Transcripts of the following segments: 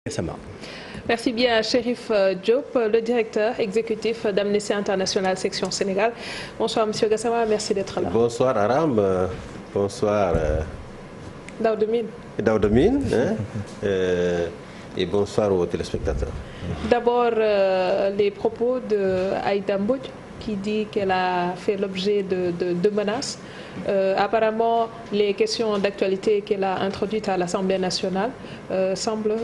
Gassama. Merci bien à Chérif Diop, le directeur exécutif d'Amnesty International section Sénégal. Bonsoir Monsieur Gassama, merci d'être là. Bonsoir Aram, bonsoir Daouda Mine, et bonsoir aux téléspectateurs. D'abord, les propos d'Aïda Mbodj qui dit qu'elle a fait l'objet de menaces. Apparemment, les questions d'actualité qu'elle a introduites à l'Assemblée nationale semblent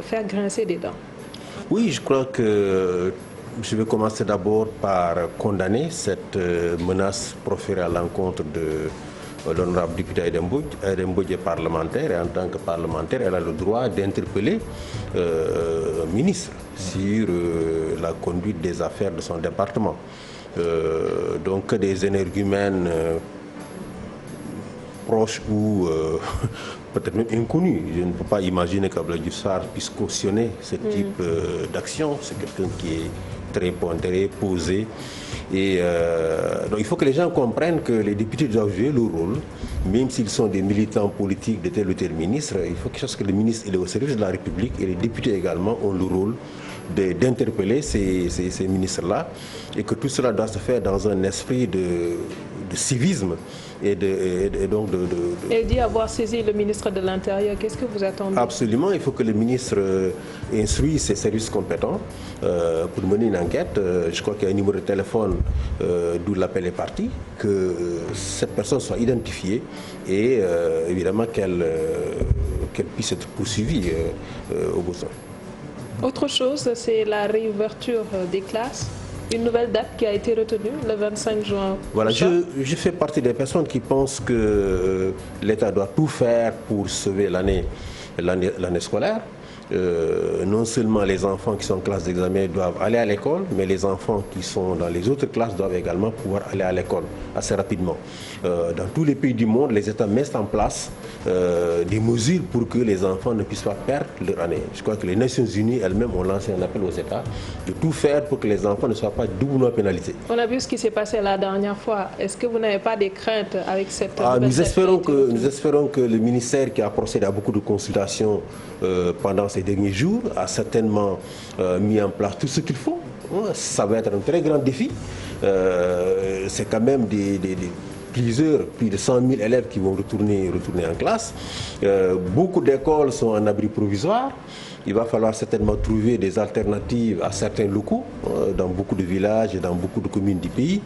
faire grincer des dents. Oui, je crois que je vais commencer d'abord par condamner cette menace proférée à l'encontre de l'honorable député Aïda Mbodj. Aïda Mbodj est parlementaire et en tant que parlementaire, elle a le droit d'interpeller un ministre sur la conduite des affaires de son département. Donc des énergumènes proches ou peut-être même inconnus. Je ne peux pas imaginer qu'Abdoulaye Diouf Sarr puisse cautionner ce type d'action. C'est quelqu'un qui est très pondéré, posé. Et donc il faut que les gens comprennent que les députés doivent jouer leur rôle, même s'ils sont des militants politiques de tel ou tel ministre. Il faut que le ministre il est au service de la République et les députés également ont le rôle d'interpeller ces ministres-là et que tout cela doit se faire dans un esprit de civisme et donc Elle dit avoir saisi le ministre de l'Intérieur. Qu'est-ce que vous attendez? Absolument, il faut que le ministre instruise ses services compétents pour mener une enquête. Je crois qu'il y a un numéro de téléphone d'où l'appel est parti, que cette personne soit identifiée et évidemment qu'elle puisse être poursuivie au besoin. Autre chose, c'est la réouverture des classes. Une nouvelle date qui a été retenue, le 25 juin. Voilà, je fais partie des personnes qui pensent que l'État doit tout faire pour sauver l'année scolaire. Non seulement les enfants qui sont en classe d'examen doivent aller à l'école, mais les enfants qui sont dans les autres classes doivent également pouvoir aller à l'école assez rapidement. Dans tous les pays du monde, les États mettent en place des mesures pour que les enfants ne puissent pas perdre leur année. Je crois que les Nations Unies elles-mêmes ont lancé un appel aux États de tout faire pour que les enfants ne soient pas doublement pénalisés. On a vu ce qui s'est passé la dernière fois. Est-ce que vous n'avez pas des craintes avec cette nous espérons que le ministère qui a procédé à beaucoup de consultations pendant ces derniers jours a certainement mis en place tout ce qu'il faut. Ça va être un très grand défi. C'est quand même plus de 100 000 élèves qui vont retourner en classe. Beaucoup d'écoles sont en abri provisoire. Il va falloir certainement trouver des alternatives à certains locaux dans beaucoup de villages et dans beaucoup de communes du pays.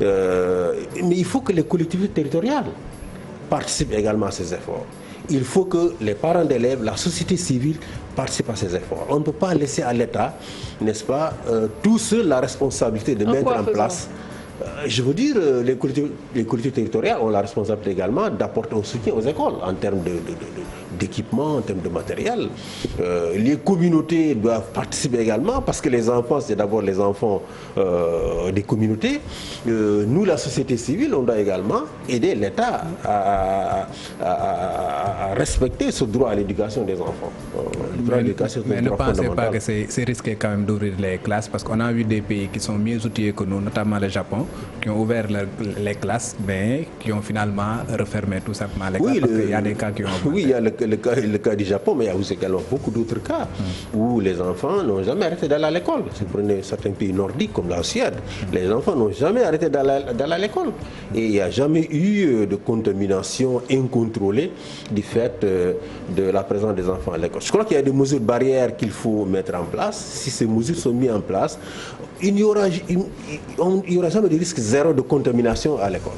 Mais il faut que les collectivités territoriales participent également à ces efforts. Il faut que les parents d'élèves, la société civile participent à ces efforts. On ne peut pas laisser à l'État, n'est-ce pas, tout seul la responsabilité de mettre en place. Je veux dire, les collectivités territoriales ont la responsabilité également d'apporter un soutien aux écoles en termes d'équipement, en termes de matériel. Les communautés doivent participer également parce que les enfants, c'est d'abord les enfants des communautés. Nous, la société civile, on doit également aider l'État à respecter ce droit à l'éducation des enfants. Mais ne pensez pas que c'est risqué quand même d'ouvrir les classes parce qu'on a vu des pays qui sont mieux outillés que nous, notamment le Japon, qui ont ouvert les classes, mais qui ont finalement refermé tout simplement les classes parce qu'il y a des cas qui ont augmenté. Oui, il y a le cas du Japon, mais il y a aussi également beaucoup d'autres cas où les enfants n'ont jamais arrêté d'aller à l'école. Si vous prenez certains pays nordiques comme la Suède, les enfants n'ont jamais arrêté d'aller à l'école. Et il n'y a jamais eu de contamination incontrôlée du fait de la présence des enfants à l'école. Je crois qu'il y a des mesures barrières qu'il faut mettre en place. Si ces mesures sont mises en place, il n'y aura jamais de risque zéro de contamination à l'école.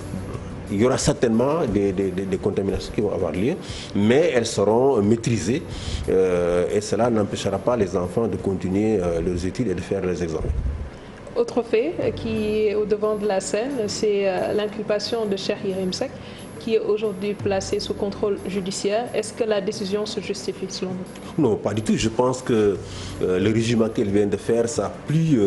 Il y aura certainement des contaminations qui vont avoir lieu, mais elles seront maîtrisées et cela n'empêchera pas les enfants de continuer leurs études et de faire leurs examens. Autre fait qui est au devant de la scène, c'est l'inculpation de Cheikh Yérim Seck qui est aujourd'hui placé sous contrôle judiciaire. Est-ce que la décision se justifie selon vous? Non, pas du tout. Je pense que le régime qu'il vient de faire, sa plus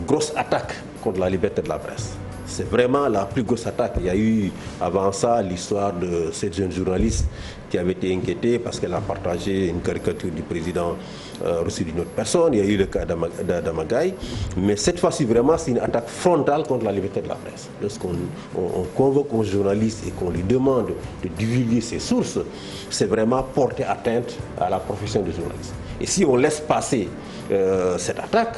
grosse attaque contre la liberté de la presse. C'est vraiment la plus grosse attaque. Il y a eu avant ça l'histoire de cette jeune journaliste qui avait été inquiétée parce qu'elle a partagé une caricature du président reçue d'une autre personne. Il y a eu le cas d'Amagaï. Mais cette fois-ci, vraiment, c'est une attaque frontale contre la liberté de la presse. Lorsqu'on convoque un journaliste et qu'on lui demande de divulguer ses sources, c'est vraiment porter atteinte à la profession de journaliste. Et si on laisse passer cette attaque,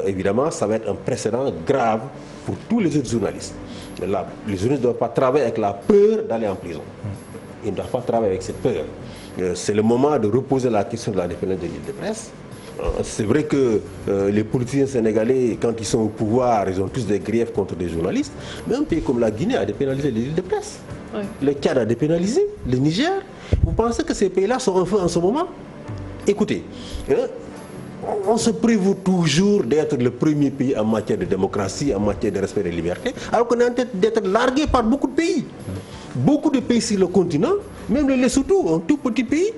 évidemment, ça va être un précédent grave pour tous les autres journalistes. Les journalistes ne doivent pas travailler avec la peur d'aller en prison. Ils ne doivent pas travailler avec cette peur. C'est le moment de reposer la question de la dépendance de l'île de presse. C'est vrai que les politiciens sénégalais, quand ils sont au pouvoir, ils ont tous des griefs contre des journalistes. Mais un pays comme la Guinée a dépénalisé les îles de presse. Oui. Le Tchad a dépénalisé, le Niger. Vous pensez que ces pays-là sont en feu en ce moment? Écoutez, on se prévaut toujours d'être le premier pays en matière de démocratie, en matière de respect des libertés, alors qu'on est en tête d'être largué par beaucoup de pays. Beaucoup de pays sur le continent, même le Lesotho, un tout petit pays,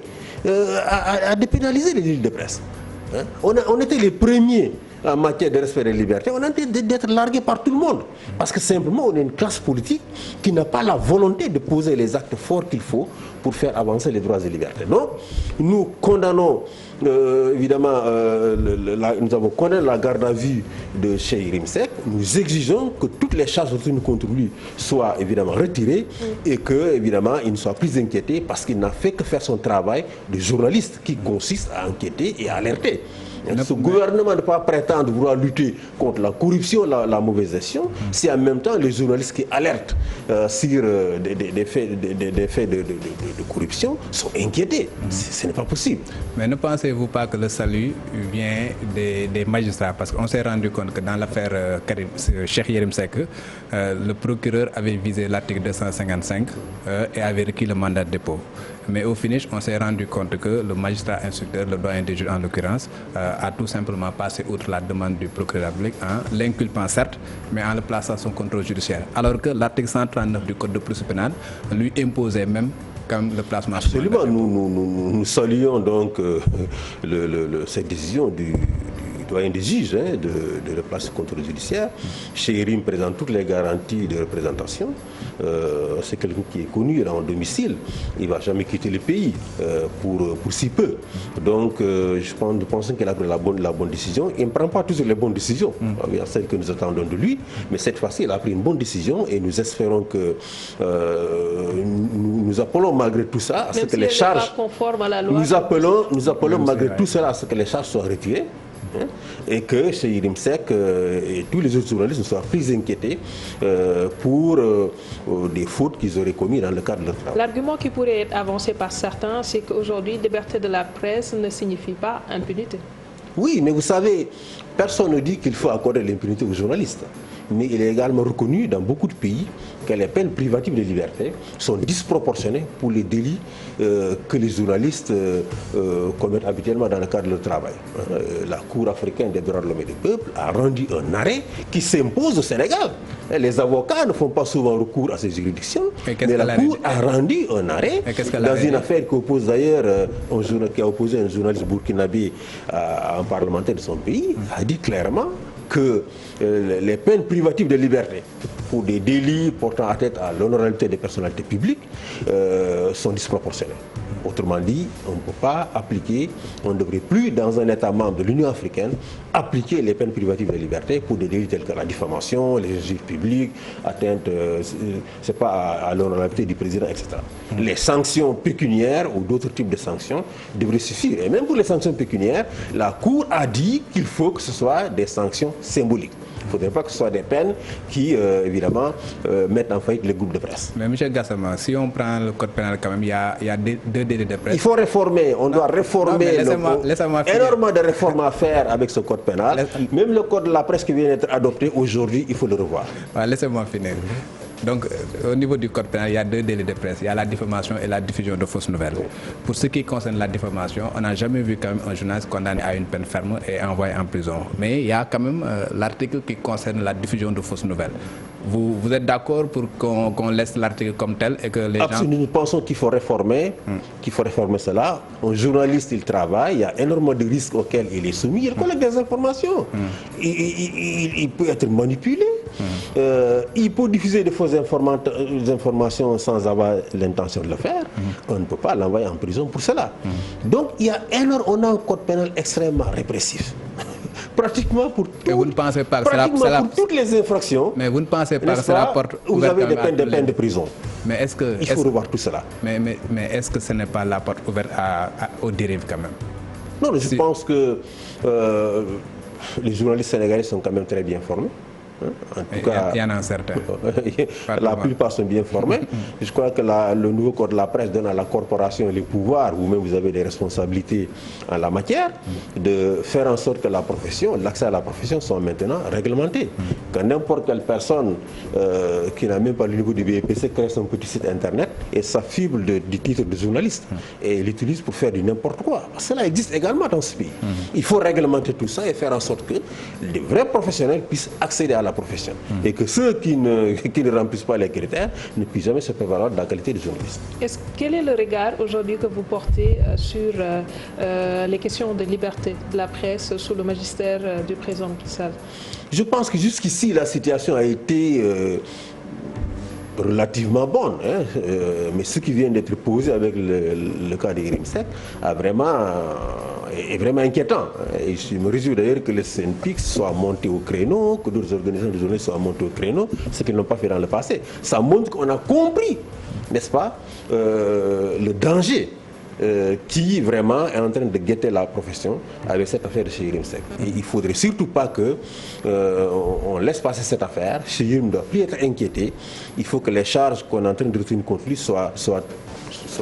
a dépénalisé les îles de presse. On était les premiers en matière de respect des libertés, on est en train d'être largué par tout le monde. Parce que simplement, on est une classe politique qui n'a pas la volonté de poser les actes forts qu'il faut pour faire avancer les droits et libertés. Donc, nous condamnons, évidemment, nous avons condamné la garde à vue de Cheikh Yérim Seck. Nous exigeons que toutes les charges retenues contre lui soient évidemment retirées et que, évidemment, il ne soit plus inquiété parce qu'il n'a fait que faire son travail de journaliste qui consiste à enquêter et à alerter. Ce gouvernement ne peut pas prétendre vouloir lutter contre la corruption, la mauvaise gestion, si en même temps les journalistes qui alertent sur des faits de corruption sont inquiétés. Ce n'est pas possible. Mais ne pensez-vous pas que le salut vient des magistrats? Parce qu'on s'est rendu compte que dans l'affaire Cheikh Yérim Seck, le procureur avait visé l'article 255 et avait requis le mandat de dépôt. Mais au finish, on s'est rendu compte que le magistrat instructeur, le doyen des juges en l'occurrence, a tout simplement passé outre la demande du procureur de la République, l'inculpant certes, mais en le plaçant sous contrôle judiciaire. Alors que l'article 139 du Code de procédure pénale lui imposait même comme le placement. Absolument, nous saluons donc cette décision du doyen des juges de le placer sous contrôle judiciaire. Cheikh Yérim présente toutes les garanties de représentation. C'est quelqu'un qui est connu, il est en domicile. Il ne va jamais quitter le pays pour si peu. Donc, je pense qu'il a pris la bonne décision. Il ne prend pas toujours les bonnes décisions. Il y a celles que nous attendons de lui. Mais cette fois-ci, il a pris une bonne décision et nous espérons que nous appelons malgré tout ça à ce que les charges... Nous appelons malgré tout cela à ce que les charges soient retirées. Et que Cheikh Yérim Seck et tous les autres journalistes ne soient plus inquiétés pour des fautes qu'ils auraient commises dans le cadre de leur travail. L'argument qui pourrait être avancé par certains, c'est qu'aujourd'hui, liberté de la presse ne signifie pas impunité. Oui, mais vous savez, personne ne dit qu'il faut accorder l'impunité aux journalistes. Mais il est également reconnu dans beaucoup de pays que les peines privatives de liberté sont disproportionnées pour les délits que les journalistes commettent habituellement dans le cadre de leur travail. La Cour africaine des droits de l'homme et du peuple a rendu un arrêt qui s'impose au Sénégal. Les avocats ne font pas souvent recours à ces juridictions, mais la Cour a rendu un arrêt dans une affaire qui oppose d'ailleurs qui a opposé un journaliste burkinabé à un parlementaire de son pays, a dit clairement que les peines privatives de liberté pour des délits portant atteinte à l'honorabilité des personnalités publiques sont disproportionnées. Autrement dit, on ne peut pas appliquer, on ne devrait plus, dans un État membre de l'Union africaine, appliquer les peines privatives de liberté pour des délits tels que la diffamation, les injures publiques, atteinte à l'honorabilité du président, etc. Les sanctions pécuniaires ou d'autres types de sanctions devraient suffire. Et même pour les sanctions pécuniaires, la Cour a dit qu'il faut que ce soit des sanctions symboliques. Il ne faudrait pas que ce soit des peines qui, évidemment, mettent en faillite les groupes de presse. Mais M. Gassama, si on prend le code pénal, quand même, il y a deux délits de presse. Il faut réformer, on doit réformer. Énormément de réformes à faire avec ce code pénal. Même le code de la presse qui vient d'être adopté aujourd'hui, il faut le revoir. Laissez-moi finir. Donc, au niveau du code pénal, il y a deux délits de presse. Il y a la diffamation et la diffusion de fausses nouvelles. Pour ce qui concerne la diffamation, on n'a jamais vu quand même un journaliste condamné à une peine ferme et envoyé en prison. Mais il y a quand même l'article qui concerne la diffusion de fausses nouvelles. Vous êtes d'accord pour qu'on laisse l'article comme tel et que les gens... Nous pensons qu'il faut réformer, cela. Un journaliste, il travaille, il y a énormément de risques auxquels il est soumis. Il collecte des informations. Il peut être manipulé. Il peut diffuser de fausses informations sans avoir l'intention de le faire. On ne peut pas l'envoyer en prison pour cela. Donc, on a un code pénal extrêmement répressif. Pratiquement pour toutes les infractions. Mais vous ne pensez pas que cela porte... Vous avez des peines de prison. Mais est-ce que... Il faut revoir tout cela. Mais est-ce que ce n'est pas la porte ouverte aux dérives quand même? Non, je pense que les journalistes sénégalais sont quand même très bien formés. En tout cas, il y en a certains. La plupart sont bien formés. Je crois que le nouveau code de la presse donne à la corporation les pouvoirs, ou même vous avez des responsabilités en la matière, de faire en sorte que la profession, l'accès à la profession soit maintenant réglementé. Que n'importe quelle personne qui n'a même pas le niveau du BEPC crée son petit site internet et s'affible du titre de journaliste et l'utilise pour faire du n'importe quoi. Cela existe également dans ce pays. Il faut réglementer tout ça et faire en sorte que les vrais professionnels puissent accéder à la profession et que ceux qui ne remplissent pas les critères ne puissent jamais se prévaloir de la qualité de journaliste. Quel est le regard aujourd'hui que vous portez sur les questions de liberté de la presse sous le magistère du président Macky Sall? Je pense que jusqu'ici la situation a été relativement bonne, hein, mais ce qui vient d'être posé avec le cas de Yérim Seck est vraiment inquiétant. Et je me réjouis d'ailleurs que le SYNPICS soit monté au créneau, que d'autres organisations de journalistes soient montées au créneau, ce qu'ils n'ont pas fait dans le passé. Ça montre qu'on a compris, n'est-ce pas, le danger qui vraiment est en train de guetter la profession avec cette affaire de chez Yérim Seck. Et il ne faudrait surtout pas qu'on laisse passer cette affaire. Chez Yérim ne doit plus être inquiété. Il faut que les charges qu'on est en train de retenir contre lui soient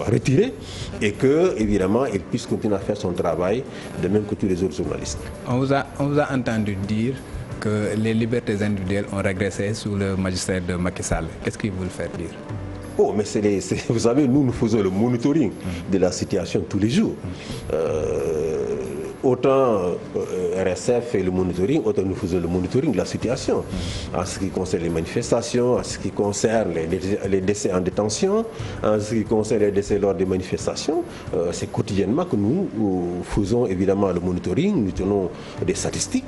retirées et que, évidemment, il puisse continuer à faire son travail de même que tous les autres journalistes. On vous a entendu dire que les libertés individuelles ont régressé sous le magistère de Macky Sall. Qu'est-ce qu'il vous le fait dire? Oh, mais vous savez, nous faisons le monitoring de la situation tous les jours. Autant RSF fait le monitoring, autant nous faisons le monitoring de la situation. En ce qui concerne les manifestations, en ce qui concerne les décès en détention, en ce qui concerne les décès lors des manifestations, c'est quotidiennement que nous faisons évidemment le monitoring, nous tenons des statistiques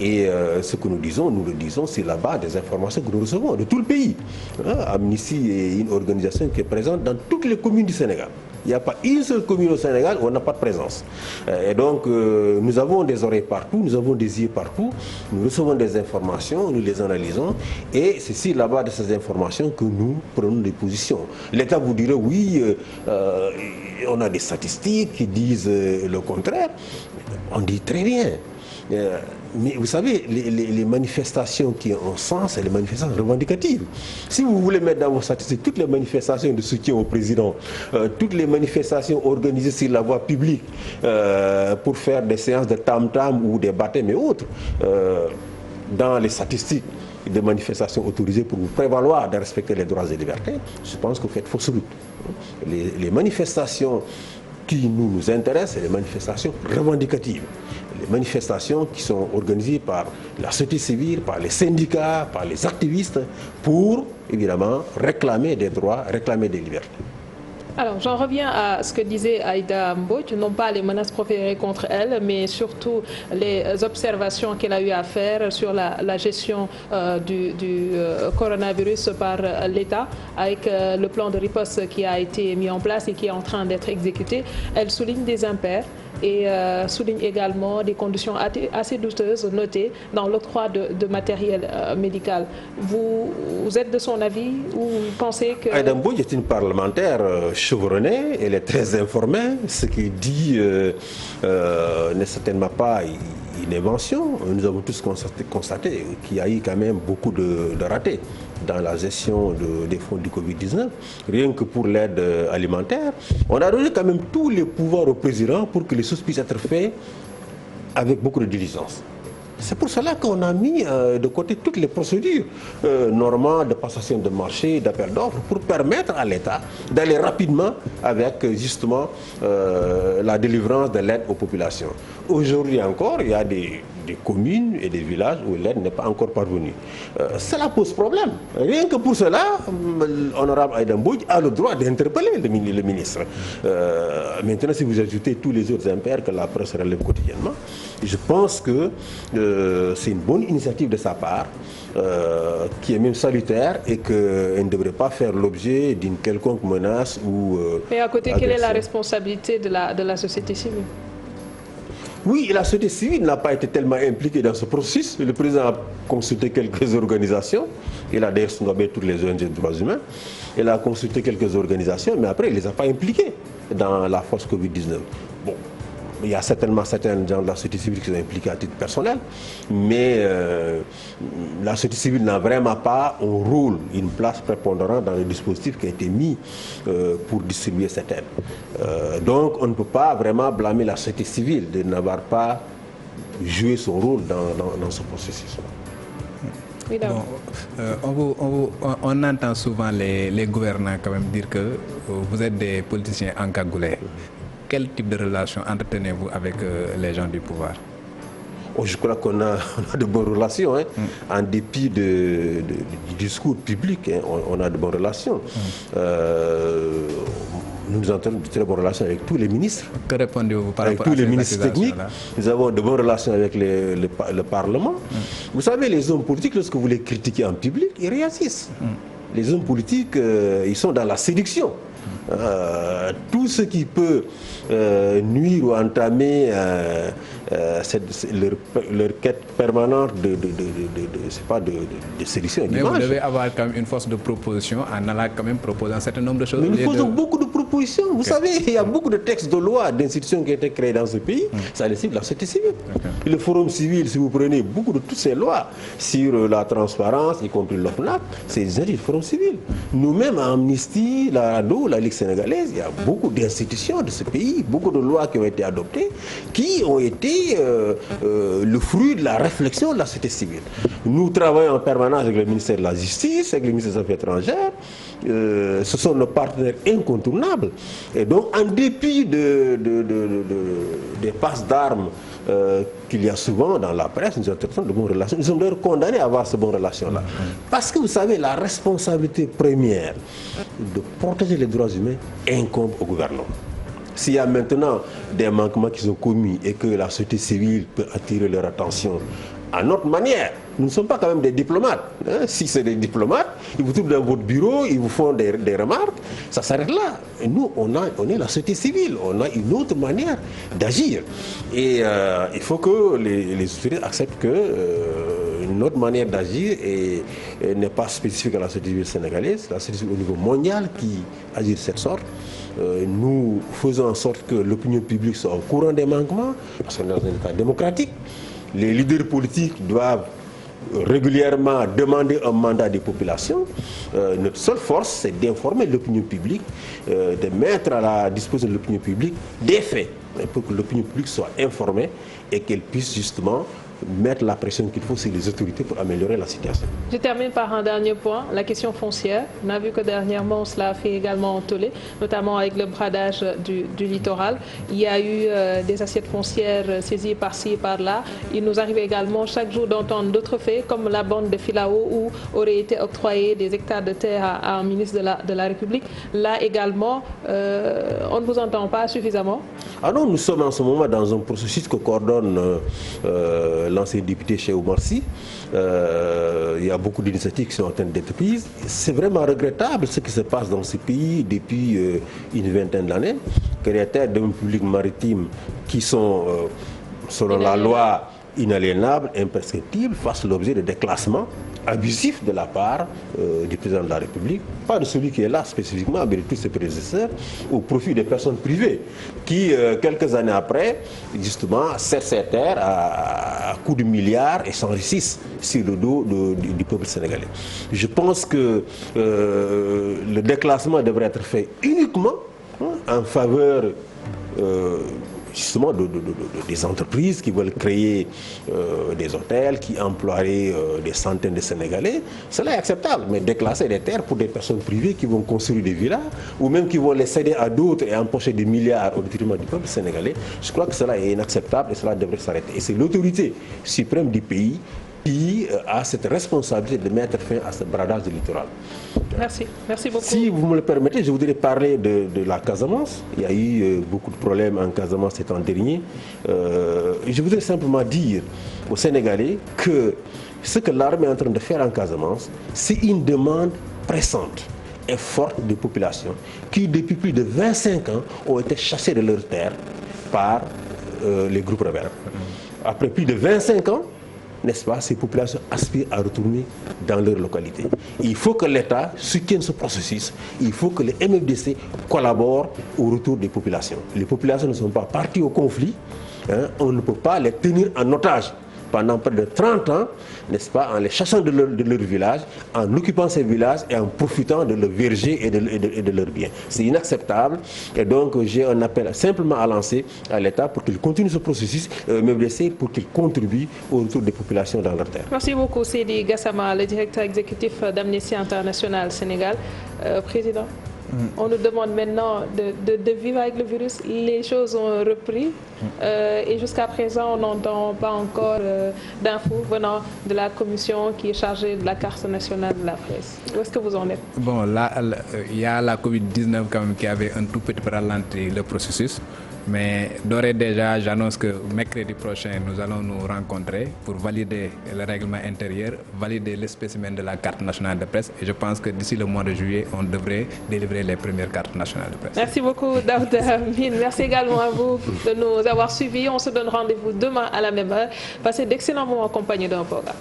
et ce que nous le disons, c'est là-bas des informations que nous recevons de tout le pays. Amnesty est une organisation qui est présente dans toutes les communes du Sénégal. Il n'y a pas une seule commune au Sénégal où on n'a pas de présence. Et donc, nous avons des oreilles partout, nous avons des yeux partout, nous recevons des informations, nous les analysons, et c'est sur la base de ces informations que nous prenons des positions. L'État vous dirait, oui, on a des statistiques qui disent le contraire. On dit très bien. Mais vous savez, les manifestations qui ont sens, c'est les manifestations revendicatives. Si vous voulez mettre dans vos statistiques toutes les manifestations de soutien au président, toutes les manifestations organisées sur la voie publique pour faire des séances de tam-tam ou des baptêmes et autres, dans les statistiques des manifestations autorisées pour vous prévaloir de respecter les droits et libertés, je pense que vous faites fausse route. Les manifestations qui nous intéressent, c'est les manifestations revendicatives. Les manifestations qui sont organisées par la société civile, par les syndicats, par les activistes, pour, évidemment, réclamer des droits, réclamer des libertés. Alors, j'en reviens à ce que disait Aïda Mbodj, non pas les menaces proférées contre elle, mais surtout les observations qu'elle a eu à faire sur la gestion du coronavirus par l'État, avec le plan de riposte qui a été mis en place et qui est en train d'être exécuté. Elle souligne des impairs et souligne également des conditions assez douteuses notées dans l'octroi de matériel médical. Vous êtes de son avis ou vous pensez que... Aïda Mbodj est une parlementaire chevronnée, elle est très informée. Ce qu'il dit n'est certainement pas une invention. Nous avons tous constaté qu'il y a eu quand même beaucoup de ratés dans la gestion des fonds du Covid-19. Rien que pour l'aide alimentaire, on a donné quand même tous les pouvoirs au président pour que les choses puissent être faites avec beaucoup de diligence. C'est pour cela qu'on a mis de côté toutes les procédures normales de passation de marché, d'appel d'offres, pour permettre à l'État d'aller rapidement avec justement la délivrance de l'aide aux populations. Aujourd'hui encore, il y a des communes et des villages où l'aide n'est pas encore parvenue. Cela pose problème. Rien que pour cela, l'honorable Aïda Mbodj a le droit d'interpeller le ministre. Maintenant, si vous ajoutez tous les autres impairs que la presse relève quotidiennement, je pense que c'est une bonne initiative de sa part, qui est même salutaire et qu'elle ne devrait pas faire l'objet d'une quelconque menace ou... Mais à côté, quelle est la responsabilité de la société civile? Oui, la société civile n'a pas été tellement impliquée dans ce processus. Le président a consulté quelques organisations. Il a d'ailleurs nommé toutes les ONG des droits humains. Il a consulté quelques organisations, mais après, il ne les a pas impliquées dans la force Covid-19. Bon, il y a certainement certains gens de la société civile qui sont impliqués à titre personnel, mais la société civile n'a vraiment pas un rôle, une place prépondérante dans le dispositif qui a été mis pour distribuer cette aide. Donc on ne peut pas vraiment blâmer la société civile de n'avoir pas joué son rôle dans ce processus-là. Bon, on entend souvent les gouvernants quand même dire que vous êtes des politiciens encagoulés. Quel type de relation entretenez-vous avec les gens du pouvoir? Oh, je crois qu'on a de bonnes relations. Hein. En dépit du discours public, hein, on a de bonnes relations. Nous avons de très bonnes relations avec tous les ministres. Que répondez-vous par avec rapport tous à les ministres techniques. Nous avons de bonnes relations avec le Parlement. Vous savez, les hommes politiques, lorsque vous les critiquez en public, ils réagissent. Les hommes politiques, ils sont dans la séduction. Tout ce qui peut nuire ou entamer leur quête permanente de séduction. Mais vous devez avoir quand même une force de proposition en allant quand même proposer un certain nombre de choses. Mais nous faisons beaucoup de propositions. Vous savez, il y a beaucoup de textes de loi, d'institutions qui ont été créées dans ce pays. Ça nécessite la société civile. Le Forum civil, si vous prenez beaucoup de toutes ces lois sur la transparence, y compris l'OFNAC, c'est du Forum civil. Nous-mêmes, à Amnesty, la RADDHO, la Ligue sénégalaise, il y a beaucoup d'institutions de ce pays, beaucoup de lois qui ont été adoptées, qui ont été le fruit de la réflexion de la société civile. Nous travaillons en permanence avec le ministère de la Justice, avec le ministère des Affaires étrangères. Ce sont nos partenaires incontournables. Et donc, en dépit des passes d'armes qu'il y a souvent dans la presse, nous avons de bonnes relations. Nous sommes d'ailleurs condamnés à avoir ces bonnes relations-là. Parce que vous savez, la responsabilité première de protéger les droits humains incombe au gouvernement. S'il y a maintenant des manquements qui sont commis et que la société civile peut attirer leur attention à notre manière, nous ne sommes pas quand même des diplomates. Hein. Si c'est des diplomates, ils vous trouvent dans votre bureau, ils vous font des remarques, ça s'arrête là. Et nous, on est la société civile, on a une autre manière d'agir. Et il faut que les autorités acceptent que notre manière d'agir n'est pas spécifique à la société civile sénégalaise, la société civile au niveau mondial qui agit de cette sorte. Nous faisons en sorte que l'opinion publique soit au courant des manquements, parce qu'on est dans un État démocratique. Les leaders politiques doivent régulièrement demander un mandat des populations. Notre seule force, c'est d'informer l'opinion publique, de mettre à la disposition de l'opinion publique des faits, pour que l'opinion publique soit informée et qu'elle puisse justement mettre la pression qu'il faut sur les autorités pour améliorer la situation. Je termine par un dernier point, la question foncière. On a vu que dernièrement, cela a fait également tollé, notamment avec le bradage du littoral. Il y a eu des assiettes foncières saisies par-ci et par-là. Il nous arrive également chaque jour d'entendre d'autres faits, comme la bande de Filao, où auraient été octroyés des hectares de terre à un ministre de la République. Là également, on ne vous entend pas suffisamment. Ah non, nous sommes en ce moment dans un processus que coordonne l'ancien député chez Oumar Sy. Il y a beaucoup d'initiatives qui sont en train d'être prises. C'est vraiment regrettable ce qui se passe dans ce pays depuis une vingtaine d'années, que les terres de public maritime qui sont, selon la loi, inaliénables, imprescriptibles, fassent l'objet de déclassements abusifs de la part du président de la République, pas de celui qui est là spécifiquement, mais de tous ses prédécesseurs, au profit des personnes privées qui, quelques années après, justement, serrent ces terres à coups de milliards et s'enrichissent sur le dos du peuple sénégalais. Je pense que le déclassement devrait être fait uniquement en faveur justement des entreprises qui veulent créer des hôtels, qui emploieraient des centaines de Sénégalais. Cela est acceptable, mais déclasser des terres pour des personnes privées qui vont construire des villas ou même qui vont les céder à d'autres et empocher des milliards au détriment du peuple sénégalais, je crois que cela est inacceptable et cela devrait s'arrêter. Et c'est l'autorité suprême du pays qui a cette responsabilité de mettre fin à ce bradage du littoral. Merci, merci beaucoup. Si vous me le permettez, je voudrais parler de la Casamance. Il y a eu beaucoup de problèmes en Casamance cet an dernier. Je voudrais simplement dire aux Sénégalais que ce que l'armée est en train de faire en Casamance, c'est une demande pressante et forte des populations qui, depuis plus de 25 ans, ont été chassées de leurs terres par les groupes rebelles. Après plus de 25 ans, n'est-ce pas, ces populations aspirent à retourner dans leur localité. Il faut que l'État soutienne ce processus. Il faut que les MFDC collaborent au retour des populations. Les populations ne sont pas parties au conflit. Hein, on ne peut pas les tenir en otage pendant près de 30 ans, n'est-ce pas, en les chassant de leur village, en occupant ces villages et en profitant de leurs vergers et de leurs biens. C'est inacceptable. Et donc, j'ai un appel simplement à lancer à l'État pour qu'il continue ce processus, MFDC, pour qu'il contribue au retour des populations dans leur terre. Merci beaucoup, Seydi Gassama, le directeur exécutif d'Amnesty International Sénégal. Président, on nous demande maintenant de vivre avec le virus. Les choses ont repris et jusqu'à présent, on n'entend pas encore d'infos venant de la commission qui est chargée de la carte nationale de la presse. Où est-ce que vous en êtes? Bon, là, il y a la Covid-19 quand même qui avait un tout petit peu ralenti le processus. Mais d'ores et déjà, j'annonce que mercredi prochain, nous allons nous rencontrer pour valider le règlement intérieur, valider le spécimen de la carte nationale de presse. Et je pense que d'ici le mois de juillet, on devrait délivrer les premières cartes nationales de presse. Merci beaucoup, Daouda Mine. Merci également à vous de nous avoir suivis. On se donne rendez-vous demain à la même heure. Passez d'excellents moments en compagnie d'un programme.